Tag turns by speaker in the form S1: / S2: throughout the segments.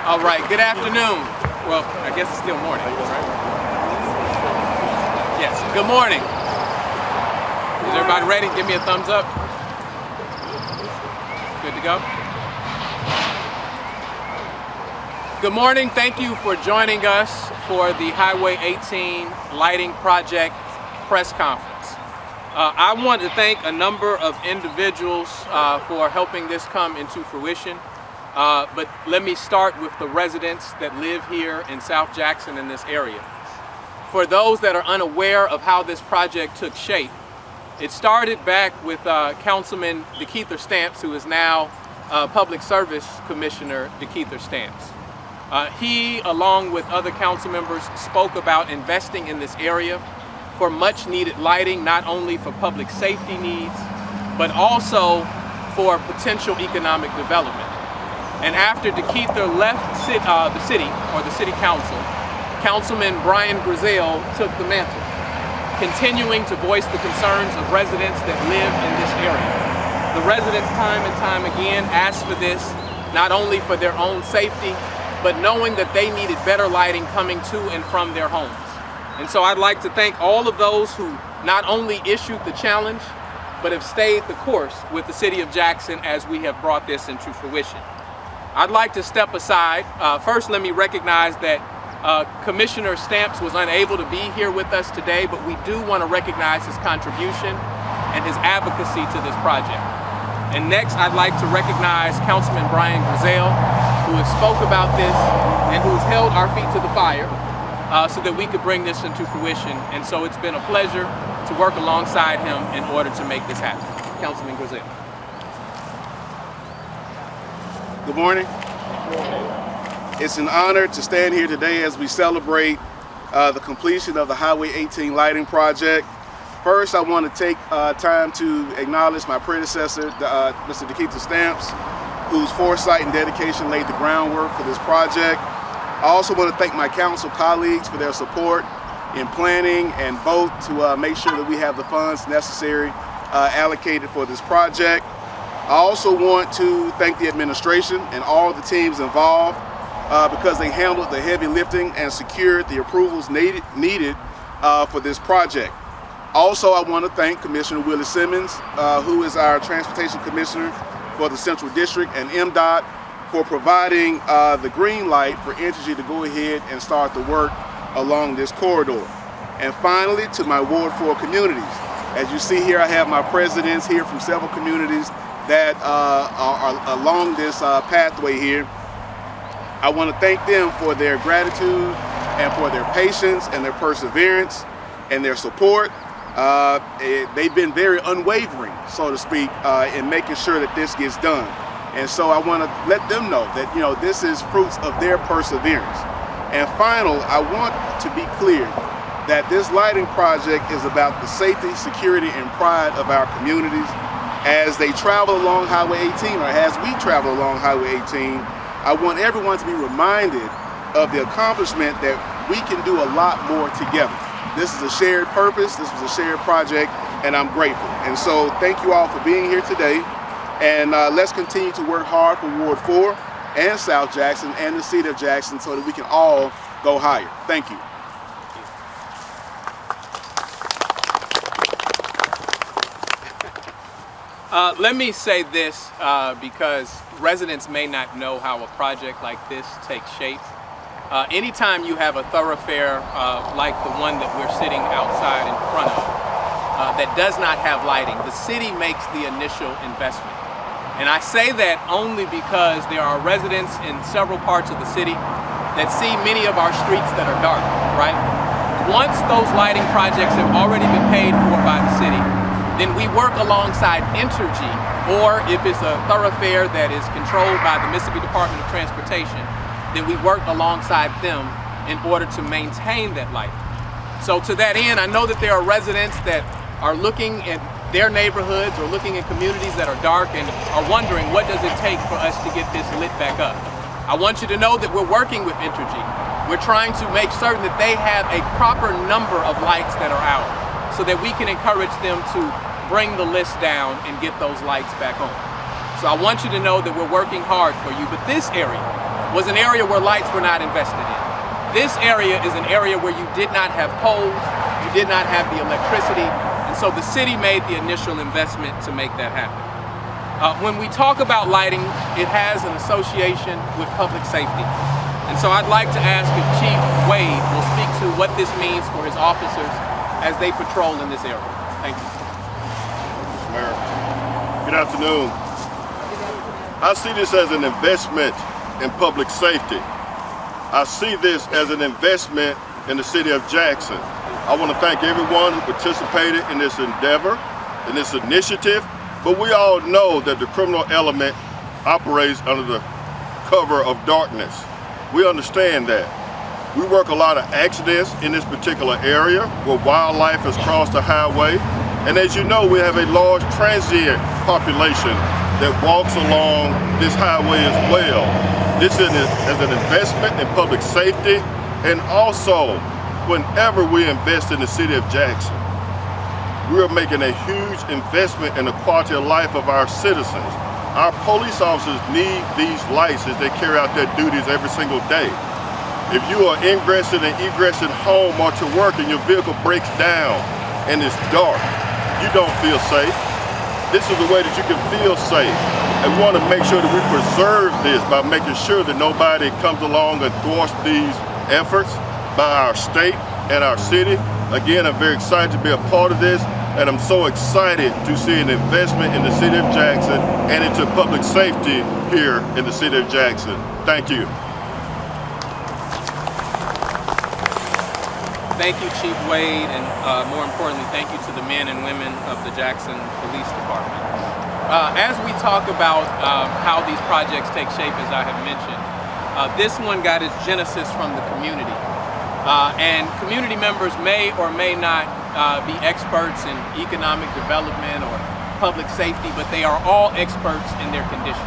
S1: All right, good afternoon. Well, I guess it's still morning, right? Yes, good morning. Is everybody ready? Give me a thumbs up. Good to go? Good morning. Thank you for joining us for the Highway 18 Lighting Project press conference. I want to thank a number of individuals for helping this come into fruition. But let me start with the residents that live here in South Jackson in this area. For those that are unaware of how this project took shape, it started back with Councilman DeKeither Stamps, who is now Public Service Commissioner DeKeither Stamps. He, along with other council members, spoke about investing in this area for much needed lighting, not only for public safety needs, but also for potential economic development. And after DeKeither left the city council, Councilman Brian Grizzell took the mantle, continuing to voice the concerns of residents that live in this area. The residents time and time again asked for this, not only for their own safety, but knowing that they needed better lighting coming to and from their homes. And so I'd like to thank all of those who not only issued the challenge, but have stayed the course with the city of Jackson as we have brought this into fruition. I'd like to step aside. First, let me recognize that Commissioner Stamps was unable to be here with us today, but we do want to recognize his contribution and his advocacy to this project. And next, I'd like to recognize Councilman Brian Grizzell, who has spoke about this and who's held our feet to the fire so that we could bring this into fruition. And so it's been a pleasure to work alongside him in order to make this happen. Councilman Grizzell.
S2: Good morning. It's an honor to stand here today as we celebrate the completion of the Highway 18 lighting project. First, I want to take time to acknowledge my predecessor, Mr. DeKeither Stamps, whose foresight and dedication laid the groundwork for this project. I also want to thank my council colleagues for their support in planning and vote to make sure that we have the funds necessary allocated for this project. I also want to thank the administration and all the teams involved because they handled the heavy lifting and secured the approvals needed for this project. Also, I want to thank Commissioner Willie Simmons, who is our Transportation Commissioner for the Central District, and MDOT for providing the green light for Entergy to go ahead and start the work along this corridor. And finally, to my Ward 4 communities. As you see here, I have my presidents here from several communities that are along this pathway here. I want to thank them for their gratitude and for their patience and their perseverance and their support. They've been very unwavering, so to speak, in making sure that this gets done. And so I want to let them know that, you know, this is fruits of their perseverance. And final, I want to be clear that this lighting project is about the safety, security, and pride of our communities. As they travel along Highway 18, or as we travel along Highway 18, I want everyone to be reminded of the accomplishment that we can do a lot more together. This is a shared purpose, this was a shared project, and I'm grateful. And so thank you all for being here today, and let's continue to work hard for Ward 4 and South Jackson and the city of Jackson so that we can all go higher. Thank you.
S1: Let me say this because residents may not know how a project like this takes shape. Anytime you have a thoroughfare like the one that we're sitting outside in front of that does not have lighting, the city makes the initial investment. And I say that only because there are residents in several parts of the city that see many of our streets that are dark, right? Once those lighting projects have already been paid for by the city, then we work alongside Entergy, or if it's a thoroughfare that is controlled by the Mississippi Department of Transportation, then we work alongside them in order to maintain that light. So to that end, I know that there are residents that are looking at their neighborhoods or looking at communities that are dark and are wondering, what does it take for us to get this lit back up? I want you to know that we're working with Entergy. We're trying to make certain that they have a proper number of lights that are out so that we can encourage them to bring the list down and get those lights back on. So I want you to know that we're working hard for you, but this area, was an area where lights were not invested in. This area is an area where you did not have poles, you did not have the electricity, and so the city made the initial investment to make that happen. When we talk about lighting, it has an association with public safety. And so I'd like to ask if Chief Wade will speak to what this means for his officers as they patrol in this area. Thank you.
S3: Mayor, good afternoon. I see this as an investment in public safety. I see this as an investment in the city of Jackson. I want to thank everyone who participated in this endeavor, in this initiative, but we all know that the criminal element operates under the cover of darkness. We understand that. We work a lot of accidents in this particular area where wildlife has crossed the highway. And as you know, we have a large transient population that walks along this highway as well. This is as an investment in public safety, and also whenever we invest in the city of Jackson, we are making a huge investment in the quality of life of our citizens. Our police officers need these lights as they carry out their duties every single day. If you are ingressing and egressing home or to work and your vehicle breaks down and it's dark, you don't feel safe. This is the way that you can feel safe. And we want to make sure that we preserve this by making sure that nobody comes along and thwarts these efforts by our state and our city. Again, I'm very excited to be a part of this, and I'm so excited to see an investment in the city of Jackson and into public safety here in the city of Jackson. Thank you.
S1: Thank you, Chief Wade, and more importantly, thank you to the men and women of the Jackson Police Department. As we talk about how these projects take shape, as I have mentioned, this one got its genesis from the community. And community members may or may not be experts in economic development or public safety, but they are all experts in their condition.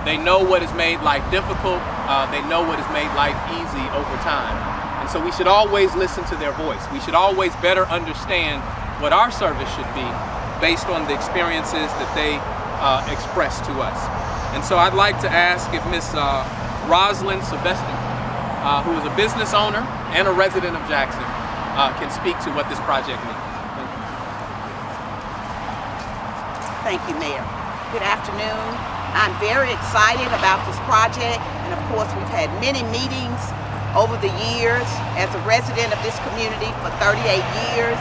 S1: They know what has made life difficult. They know what has made life easy over time. And so we should always listen to their voice. We should always better understand what our service should be based on the experiences that they express to us. And so I'd like to ask if Ms. Rosalind Sylvester, who is a business owner and a resident of Jackson, can speak to what this project means.
S4: Thank you, Mayor. Good afternoon. I'm very excited about this project, and of course we've had many meetings over the years. As a resident of this community for 38 years,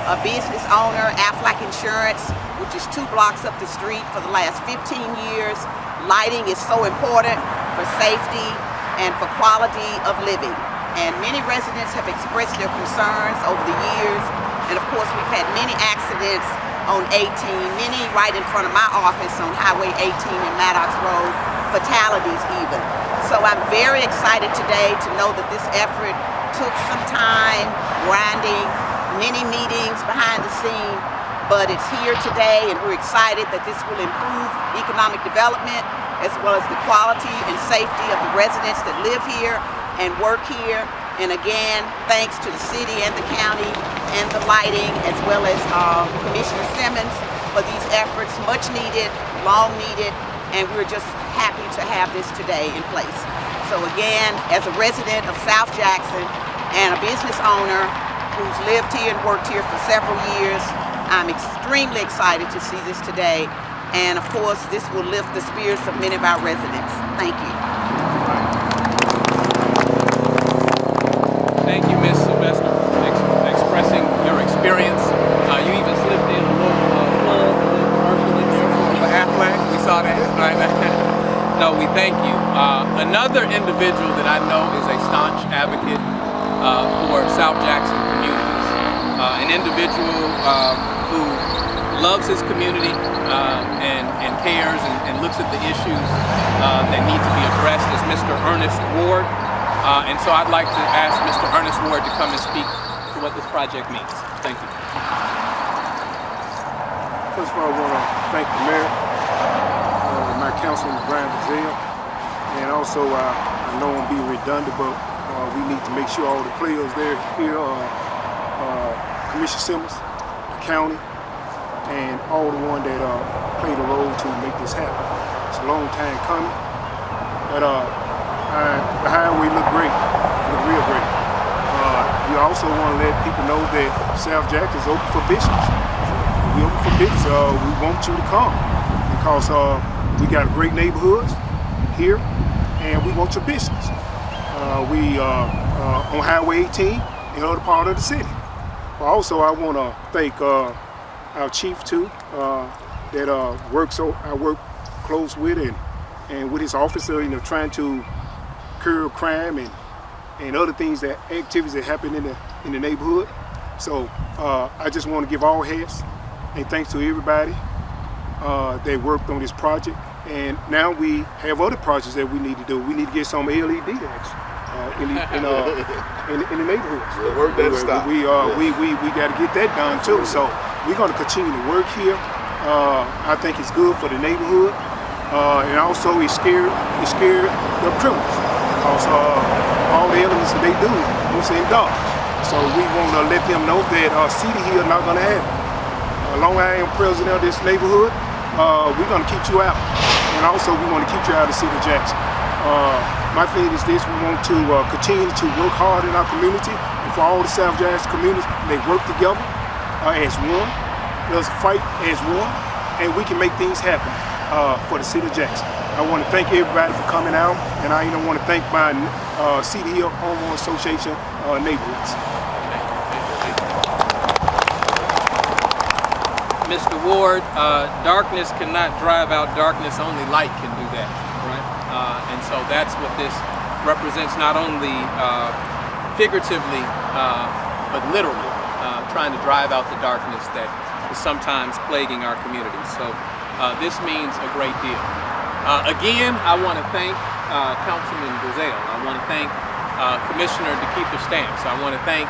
S4: a business owner, Aflac Insurance, which is 2 blocks up the street, for the last 15 years. Lighting is so important for safety and for quality of living. And many residents have expressed their concerns over the years. And of course, we've had many accidents on 18, many right in front of my office on Highway 18 and Maddox Road, fatalities even. So I'm very excited today to know that this effort took some time, grinding, many meetings behind the scene, but it's here today, and we're excited that this will improve economic development as well as the quality and safety of the residents that live here and work here. And again, thanks to the city and the county and the lighting, as well as Commissioner Simmons for these efforts, much needed, long needed, and we're just happy to have this today in place. So again, as a resident of South Jackson and a business owner who's lived here and worked here for several years, I'm extremely excited to see this today. And of course, this will lift the spirits of many of our residents. Thank you.
S1: Thank you, Ms. Sylvester, for expressing your experience. You even slipped in a little commercial in there for Aflac. We saw that, right? No, we thank you. Another individual that I know is a staunch advocate for South Jackson communities. An individual who loves his community and cares and looks at the issues that need to be addressed is Mr. Ernest Ward. And so I'd like to ask Mr. Ernest Ward to come and speak to what this project means. Thank you.
S5: First of all, I want to thank the mayor, my councilman, Brian Brazil, and also I know I'm being redundant, but we need to make sure all the players there here Commissioner Simmons, the county, and all the ones that played a role to make this happen. It's a long time coming, but the highway look great, look real great. We also want to let people know that South Jackson is open for business. We open for business. We want you to come because we got great neighborhoods here, and we want your business. We on Highway 18 in other part of the city. But also, I want to thank our chief too, that I work close with and with his officer, trying to curb crime and other things, that activities that happen in the neighborhood. So I just want to give all hats and thanks to everybody that worked on this project. And now we have other projects that we need to do. We need to get some LED lights in the neighborhoods.
S2: The work doesn't stop.
S5: We got to get that done too. So we're going to continue to work here. I think it's good for the neighborhood, and also it scared the criminals, because all the elements that they do is in dark. So we want to let them know that city here not going to have it. As long as I am president of this neighborhood, we're going to keep you out, and also we want to keep you out of the city of Jackson. My thing is this: we want to continue to work hard in our community, and for all the South Jackson communities, they work together as one. Let's fight as one, and we can make things happen for the city of Jackson. I want to thank everybody for coming out, and I even want to thank my City Hill Homeowner Association neighborhoods.
S1: Mr. Ward, darkness cannot drive out darkness, only light can do that, right? And so that's what this represents, not only figuratively, but literally, trying to drive out the darkness that is sometimes plaguing our community. So this means a great deal. Again, I want to thank Councilman Gazelle. I want to thank Commissioner DeKeitha Stamps. I want to thank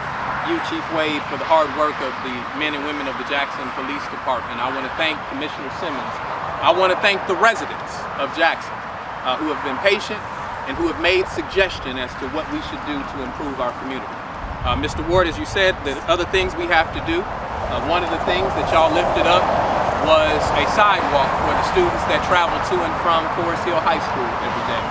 S1: you, Chief Wade, for the hard work of the men and women of the Jackson Police Department. I want to thank Commissioner Simmons. I want to thank the residents of Jackson who have been patient and who have made suggestions as to what we should do to improve our community. Mr. Ward, as you said, the other things we have to do, one of the things that y'all lifted up was a sidewalk for the students that travel to and from Forest Hill High School every day.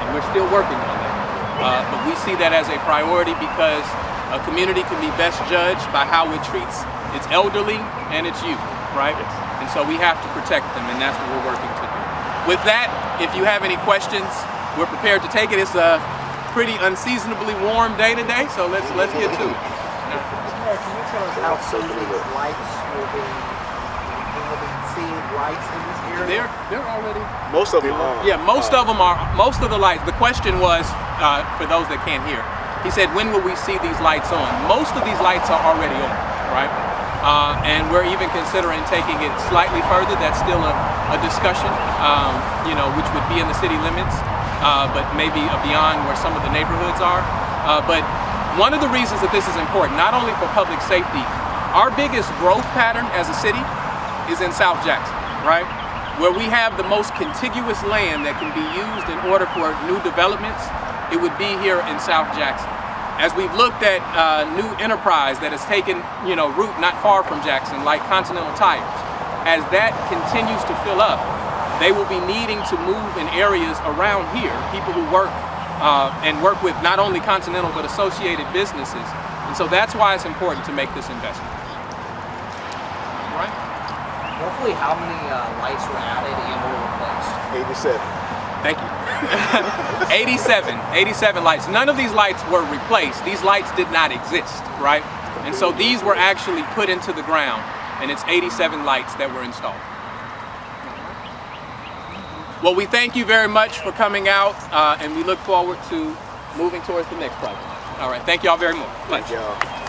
S1: And we're still working on that. But we see that as a priority because a community can be best judged by how it treats its elderly and its youth, right? And so we have to protect them, and that's what we're working to do. With that, if you have any questions, we're prepared to take it. It's a pretty unseasonably warm day today, so let's get to it.
S6: Can you tell us how soon these lights will be seeing lights in this area?
S1: They're already.
S2: Most of them are.
S1: Yeah, most of them are. Most of the lights. The question was, for those that can't hear, he said, when will we see these lights on? Most of these lights are already on, right? And we're even considering taking it slightly further. That's still a discussion, which would be in the city limits, but maybe beyond where some of the neighborhoods are. But one of the reasons that this is important, not only for public safety, our biggest growth pattern as a city is in South Jackson, right? Where we have the most contiguous land that can be used in order for new developments, it would be here in South Jackson. As we've looked at new enterprise that has taken root not far from Jackson, like Continental Tires, as that continues to fill up, they will be needing to move in areas around here, people who work and work with not only Continental but associated businesses. And so that's why it's important to make this investment. Right?
S6: Roughly how many lights were added and or replaced?
S2: 87.
S1: Thank you. 87 lights. None of these lights were replaced. These lights did not exist, right? And so these were actually put into the ground, and it's 87 lights that were installed. Well, we thank you very much for coming out, and we look forward to moving towards the next project. All right, thank you all very much.
S2: Thank y'all.